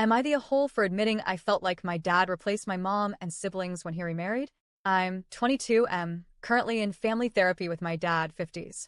Am I the a-hole for admitting I felt like my dad replaced my mom and siblings when he remarried? I'm 22 am currently in family therapy with my dad, 50s.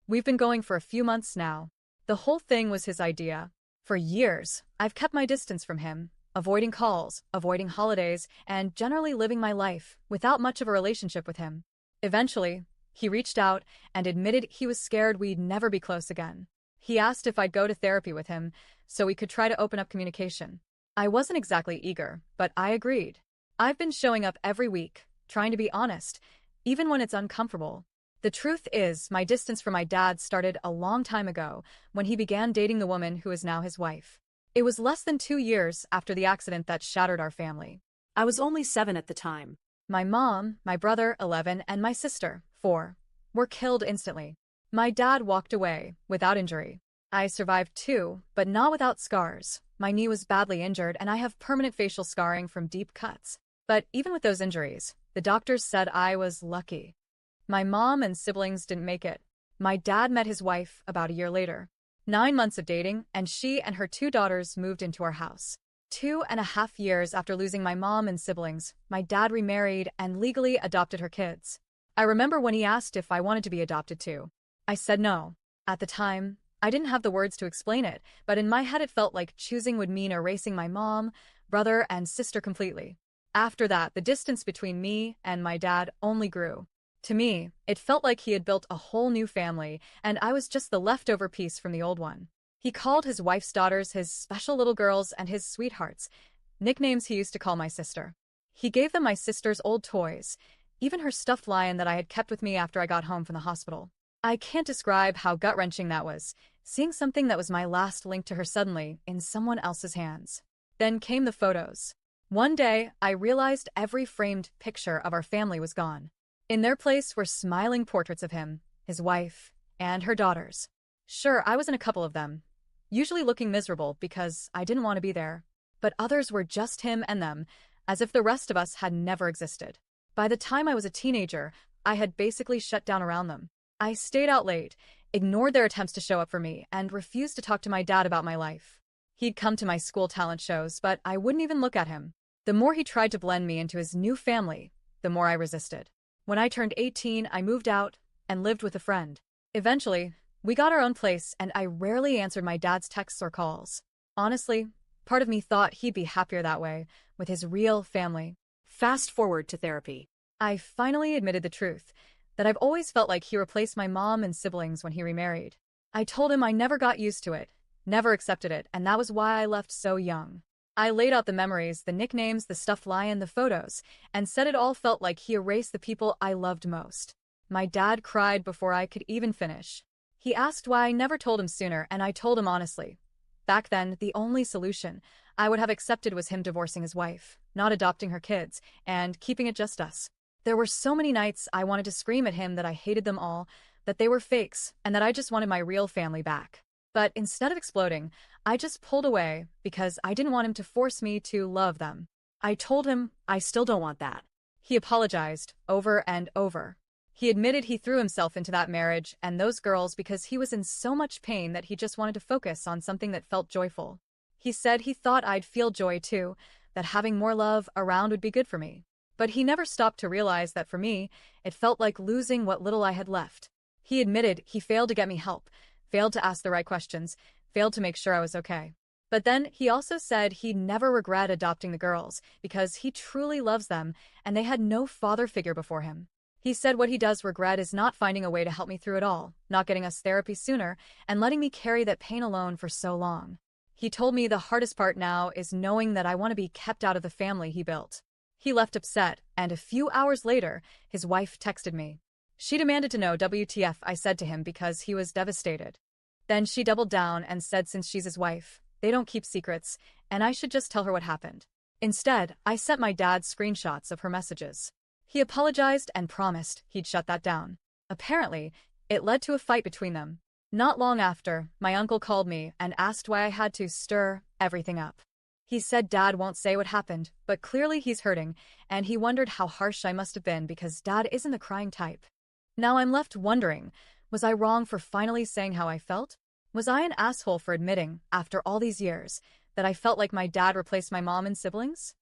We've been going for a few months now. The whole thing was his idea. For years, I've kept my distance from him, avoiding calls, avoiding holidays, and generally living my life without much of a relationship with him. Eventually, he reached out and admitted he was scared we'd never be close again. He asked if I'd go to therapy with him so we could try to open up communication. I wasn't exactly eager, but I agreed. I've been showing up every week, trying to be honest, even when it's uncomfortable. The truth is, my distance from my dad started a long time ago when he began dating the woman who is now his wife. It was less than 2 years after the accident that shattered our family. I was only 7 at the time. My mom, my brother, 11, and my sister, 4, were killed instantly. My dad walked away, without injury. I survived too, but not without scars. My knee was badly injured and I have permanent facial scarring from deep cuts. But even with those injuries, the doctors said I was lucky. My mom and siblings didn't make it. My dad met his wife about a year later. 9 months of dating, and she and her 2 daughters moved into our house. 2.5 years after losing my mom and siblings, my dad remarried and legally adopted her kids. I remember when he asked if I wanted to be adopted too. I said no. At the time, I didn't have the words to explain it, but in my head it felt like choosing would mean erasing my mom, brother, and sister completely. After that, the distance between me and my dad only grew. To me, it felt like he had built a whole new family, and I was just the leftover piece from the old one. He called his wife's daughters his special little girls and his sweethearts, nicknames he used to call my sister. He gave them my sister's old toys, even her stuffed lion that I had kept with me after I got home from the hospital. I can't describe how gut-wrenching that was, seeing something that was my last link to her suddenly in someone else's hands. Then came the photos. One day, I realized every framed picture of our family was gone. In their place were smiling portraits of him, his wife, and her daughters. Sure, I was in a couple of them, usually looking miserable because I didn't want to be there. But others were just him and them, as if the rest of us had never existed. By the time I was a teenager, I had basically shut down around them. I stayed out late, ignored their attempts to show up for me, and refused to talk to my dad about my life. He'd come to my school talent shows, but I wouldn't even look at him. The more he tried to blend me into his new family, the more I resisted. When I turned 18, I moved out and lived with a friend. Eventually, we got our own place and I rarely answered my dad's texts or calls. Honestly, part of me thought he'd be happier that way, with his real family. Fast forward to therapy. I finally admitted the truth, that I've always felt like he replaced my mom and siblings when he remarried. I told him I never got used to it, never accepted it, and that was why I left so young. I laid out the memories, the nicknames, the stuffed lion, the photos, and said it all felt like he erased the people I loved most. My dad cried before I could even finish. He asked why I never told him sooner, and I told him honestly. Back then, the only solution I would have accepted was him divorcing his wife, not adopting her kids, and keeping it just us. There were so many nights I wanted to scream at him that I hated them all, that they were fakes, and that I just wanted my real family back. But instead of exploding, I just pulled away because I didn't want him to force me to love them. I told him I still don't want that. He apologized over and over. He admitted he threw himself into that marriage and those girls because he was in so much pain that he just wanted to focus on something that felt joyful. He said he thought I'd feel joy too, that having more love around would be good for me. But he never stopped to realize that for me, it felt like losing what little I had left. He admitted he failed to get me help, failed to ask the right questions, failed to make sure I was okay. But then he also said he'd never regret adopting the girls because he truly loves them and they had no father figure before him. He said what he does regret is not finding a way to help me through it all, not getting us therapy sooner, and letting me carry that pain alone for so long. He told me the hardest part now is knowing that I want to be kept out of the family he built. He left upset, and a few hours later, his wife texted me. She demanded to know WTF I said to him because he was devastated. Then she doubled down and said since she's his wife, they don't keep secrets, and I should just tell her what happened. Instead, I sent my dad screenshots of her messages. He apologized and promised he'd shut that down. Apparently, it led to a fight between them. Not long after, my uncle called me and asked why I had to stir everything up. He said Dad won't say what happened, but clearly he's hurting, and he wondered how harsh I must have been because Dad isn't the crying type. Now I'm left wondering, was I wrong for finally saying how I felt? Was I an asshole for admitting, after all these years, that I felt like my dad replaced my mom and siblings?